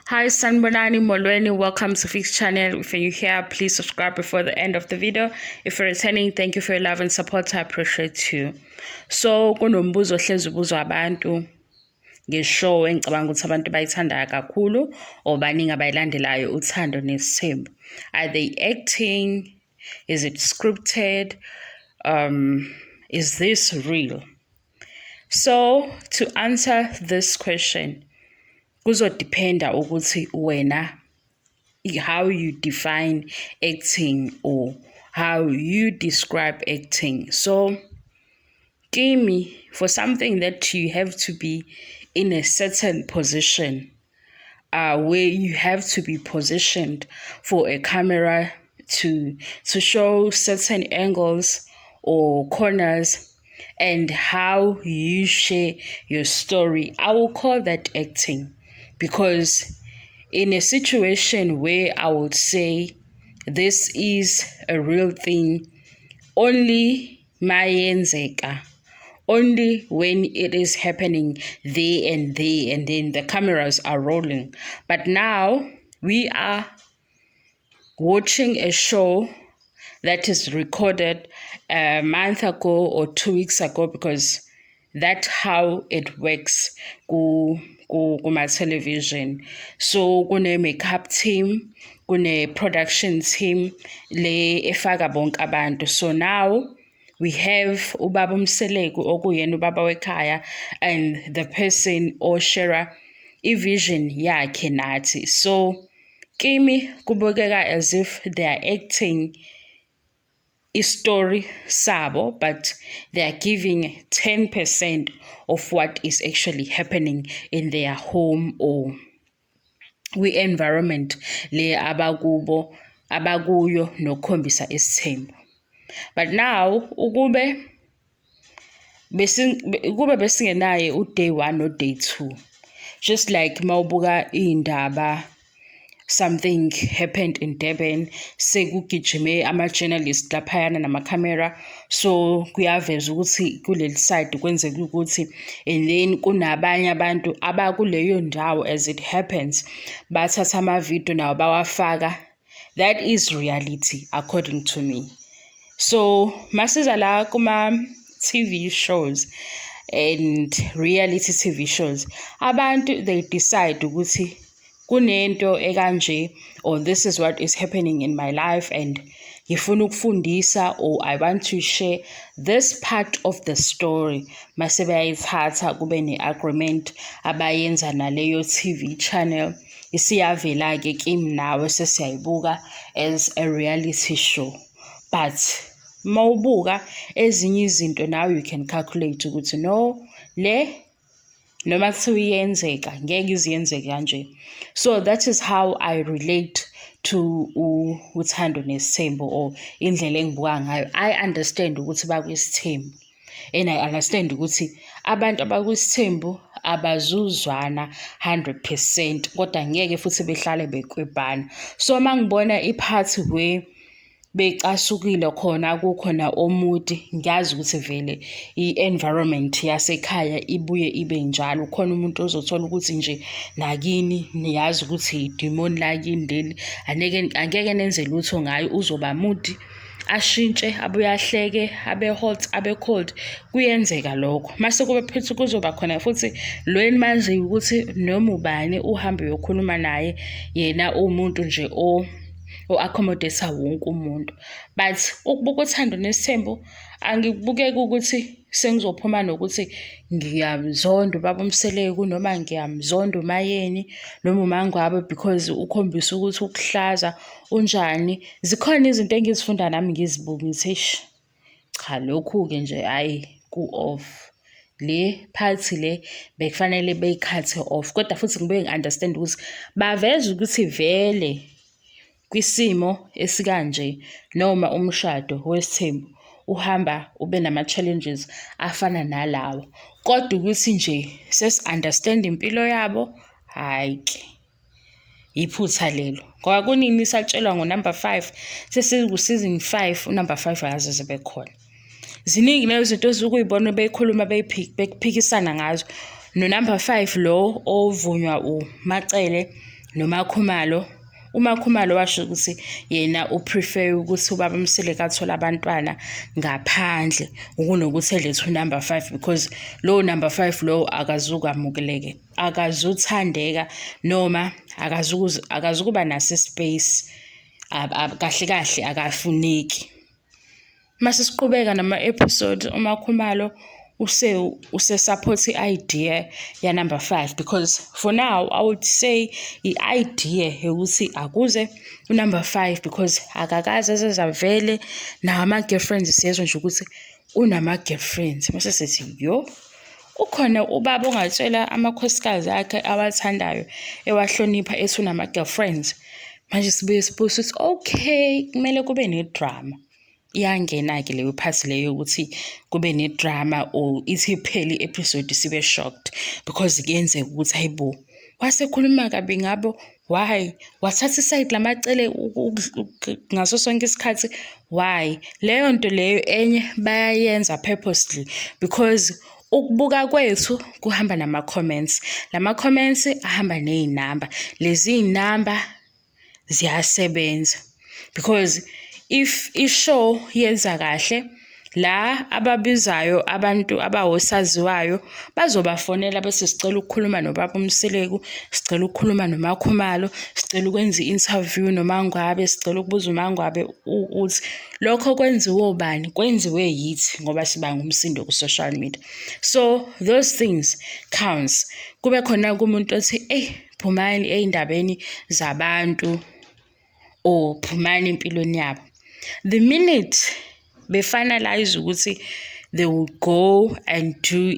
Hi, Sanbonani Molweni. Welcome to Fix Channel. If you're new here, please subscribe before the end of the video. If you're returning, thank you for your love and support. I appreciate you. So, kunombuzo ohlezi ubuzwa abantu ngeshow engicabanga ukuthi abantu bayithanda kakhulu or baningi abayilandelayo uThando Nesithembu. Are they acting? Is it scripted? Is this real? So, to answer this question, kuzodependa ukuthi wena how you define acting or how you describe acting. So, Kimi, for something that you have to be in a certain position, where you have to be positioned for a camera to show certain angles or corners and how you share your story, I will call that acting. Because in a situation where I would say this is a real thing, only mayenzeka, only when it is happening there and then the cameras are rolling. But now we are watching a show that is recorded a month ago or 2 weeks ago, because that's how it works kuma television. So kune makeup team, kune production team le efaka bonke abantu. So now we have ubaba Mseleku okuyena ubaba wekhaya and the person oshare ivision yakhe nathi. So kimi kubukeka as if they are acting story sabo, but they are giving 10% of what is actually happening in their home or environment le abakuyo nokhombisa isithembu. But now ukube besingenaye uday 1 no day 2, just like mawubuka indaba, something happened in Durban, sekugijime ama-journalist laphayana nama-camera, so kuyaveza ukuthi kuleli side kwenzeka ukuthi, and then kunabanye abantu abakuleyo ndawo as it happens, bathatha ama-video nawo bawafaka. That is reality according to me. So masiza la kuma-TV shows and reality TV shows, abantu they decide ukuthi kunento ekanje, or this is what is happening in my life and ngifuna ukufundisa, or I want to share this part of the story. Mase bayayithatha kube ne-agreement abayenza naleyo TV channel, isiyavela-ke kimi nawe sesiyayibuka as a reality show. But mawubuka ezinye izinto, now you can calculate ukuthi no, le noma kuthiwa iyenzeka ngeke iziyenzeke kanje. So that is how I relate to uThando Nesithembu, or indlela engibuka ngayo. I understand ukuthi bakwisithembu, and I understand ukuthi abantu abakwisithembu abazuzwana 100%, kodwa ngeke futhi behlale bekwebhana. So mangibona iphathi where becasukile khona kukhona omude, ngiyazi ukuthi vele i-environment yasekhaya ibuye ibe njalo. Khona umuntu ozothola ukuthi nje nakini niyazi ukuthi idimoni lakini leli angeke nenze lutho ngayo, uzoba moody, ashintshe, abuye ahleke, abe hot, abe cold. Kuyenzeka lokho. Mase kube phethe kuzoba khona futhi lo enimaziyo ukuthi noma ubani uhambe uyokhuluma naye, yena umuntu nje o-accommodate wonke umuntu. But ukubuka uThando Nesithembu, angibukeki ukuthi sengizophuma nokuthi ngiyamzonda ubaba Mseleku, noma ngiyamzonda uMayeni noma uMangwabe because ukhombisa ukuthi ukuhlaza unjani. Zikhona izinto engizifunda nami ngizibuka ngithi cha, lokhu-ke nje hhayi ku-off. Le phathi le bekufanele beyikhathe off. Kodwa futhi ngibuye ngi-understand ukuthi baveza ukuthi vele kwisimo esikanje noma umshado wesithembu uhamba ube nama-challenges afana nalawo, kodwa ukuthi nje sesi-understand impilo yabo, hhayi-ke iphutha lelo. Ngoba kunini satshelwa ngo-number 5, sesiku-season 5 u-number 5 akaze bekhona. Ziningi lezo zinto ezukuyibona beyikhuluma bekuphikisana ngazo. No-number 5 lo ovunywa uMacele noMakhumalo. uMakhumalo washo ukuthi yena uprefer ukuthi ubaba Mseleko athole abantwana ngaphandle ukunokuthi elethe unumber 5 because low number 5 low akazukamukeleke, akazuthandeka noma akazukuba naso space kahle kahle akafuneki. Mase siqhubeka nama episode uMakhumalo use support idea ya number 5 because for now I would say idea ukuthi akuze number 5 because akakaze ezavele nama girlfriends siyezwa nje ukuthi unama girlfriends mase sithi yo ukhona ubaba ongatshela amakhosikazi akhe awathandayo ewahlonipha ethi unama girlfriends. Manje sibuye sibuze ukuthi okay kumele kube nedrama. Iyangena-ke leyo part leyo ukuthi kube nedrama or ithi pheli episode sibe shocked because kuyenzeka ukuthi hayibo wasekhuluma kabi ngabo, why wathatha iside lamacele ngaso sonke isikhathi, why leyo nto leyo enye bayayenza purposely because ukubuka kwethu kuhamba nama-comments, lama-comments ahamba ney'namba, lezi y'namba ziyasebenza because if ishow yenza kahle la ababizayo abantu abawosaziwayo bazobafonela bese sicela ukukhuluma nobaba Mseleko, sicela ukukhuluma noMakhumalo, sicela ukwenza i-interview noMangwabe, sicela ukubuza uMangwabe uthi lokho kwenziwe ubani, kwenziwe yithi ngoba sibanga umsindo ku-social media. So those things counts. Kube khona kumuntu othi phumani ey'ndabeni zabantu or phumani empilweni yabo. The minute befinalize ukuthi they will go and do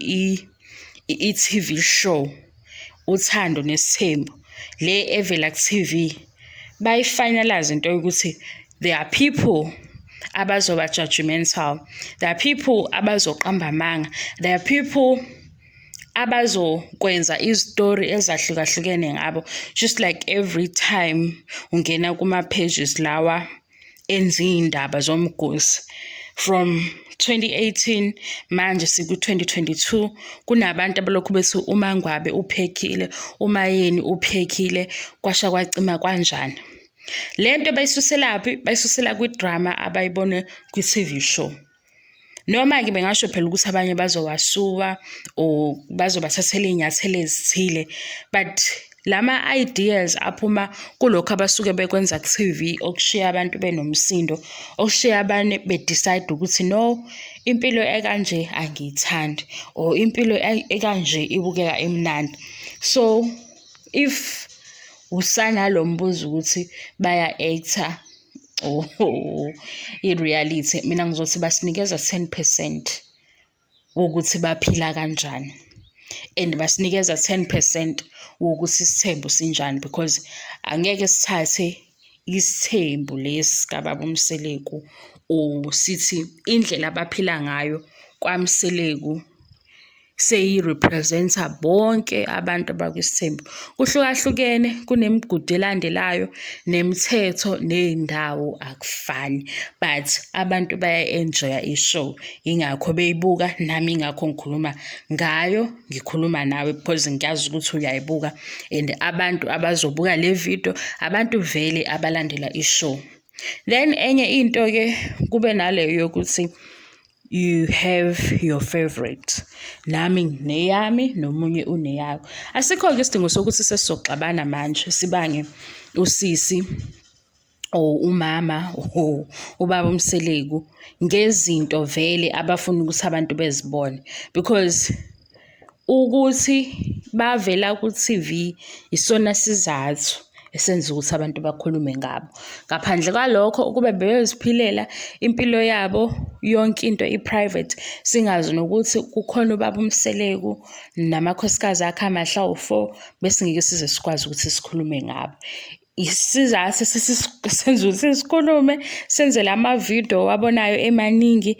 i-TV show uthando nesithembu le evela ku-TV, bayifinalize into yokuthi there are people abazoba judgmental, there are people abazoqamba amanga, there are people abazokwenza izitori ezahlukahlukene ngabo, just like every time ungena kuma-pages lawa enza iy'ndaba zomgosi. From 2018 manje siku-2022 kunabantu abalokhu bethi uMangwabe uphekhile, uMayeni uphekhile, kwasha kwacima kanjani. Le nto bayisuselaphi? Bayisusela kwidrama abayibone kwi-TV show. Noma-ke bengasho phela ukuthi abanye bazowasuka or bazobathathela iy'nyathelo ezithile, but lama-ideas aphuma kulokhu abasuke bekwenza ku-TV okushiya abantu benomsindo, okushiya abanye bedecide ukuthi no, impilo ekanje angiyithandi or impilo ekanje ibukeka imnandi. So if usanalo mbuzo ukuthi baya-actor i-reality, mina ngizothi basinikeza 10% wokuthi baphila kanjani and basinikeza 10% wokuthi isithembu sinjani because angeke sithathe isithembu lesi kababa Mseleko or sithi indlela abaphila ngayo kwaMseleko seyi-representa bonke abantu abakwisithembu. Kuhlukahlukene, kunemigudu elandelayo, nemithetho ney'ndawo akufani, but abantu baya-enjoya ishow. Yingakho beyibuka, nami ingakho ngikhuluma ngayo, ngikhuluma nawe because ngiyazi ukuthi uyayibuka and abantu abazobuka le video abantu vele abalandela ishow. Then enye into-ke kube naleyo yokuthi you have your favorite. Nami ngineyami nomunye uneyayo. Asikho-ke isidingo sokuthi sesizoxabana manje sibange usisi or umama or ubaba Mseleko ngezinto vele abafuna ukuthi abantu bezibone, because ukuthi bavela ku-TV isona sizathu esenza ukuthi abantu bakhulume ngabo. Ngaphandle kwalokho ukube beziphilela impilo yabo yonke into i-private, singazi nokuthi kukhona ubaba Mseleko namakhosikazi akhe amahla u4 bese ngeke size sikwazi ukuthi sikhulume ngabo. Isizathu senza ukuthi sikhulume, senze lama-video wabonayo emaningi.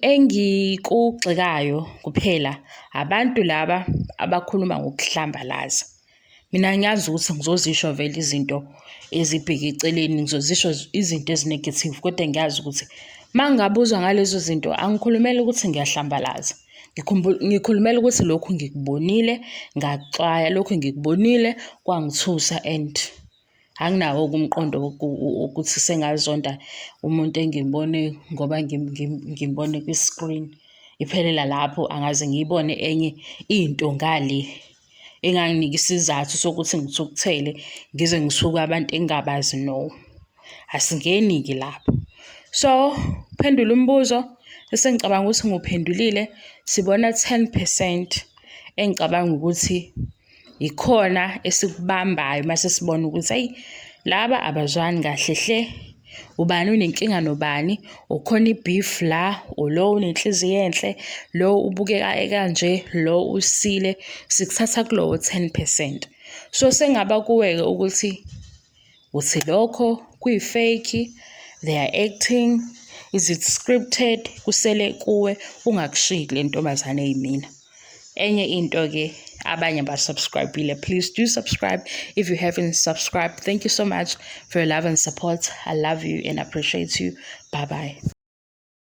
Engikugxekayo kuphela abantu laba abakhuluma ngokuhlambalaza. Mina ngiyazi ukuthi ngizozisho vele izinto ezibheke eceleni, ngizozisho izinto ezinegative, kodwa ngiyazi ukuthi uma ngingabuzwa ngalezo zinto angikhulumeli ukuthi ngiyahlambalaza, Ngikhulumela ukuthi lokhu ngikubonile, ngaxwaya, lokhu ngikubonile kwangithusa and anginawo umqondo wokuthi sengazonda umuntu engimbone ngoba ngimbone kwi-screen. Iphelela lapho, angaze ngiyibone enye into ngale enganginika isizathu sokuthi ngithukuthele ngize ngisuke abantu engingabazi. No, asingeni-ke lapho. So, phendula umbuzo esengicabanga ukuthi ngiwuphendulile. Sibona 10% engicabanga ukuthi ikhona esikubambayo mase sibona ukuthi hayi laba abazwani kahle hle, ubani unenkinga nobani, ukhona i-beef la, lo unenhliziyo enhle, lo ubukeka ekanje, lo usile. Sikuthatha kulowo 10%. So sengaba kuwe-ke ukuthi uthi lokho kuyi-fake, they are acting, is it scripted, kusele kuwe ungakushiyi kule ntombazane eyimina. Enye into-ke, abanye abasubscribile, please do subscribe if you haven't subscribed. Thank you so much for your love and support. I love you and appreciate you. Bye bye.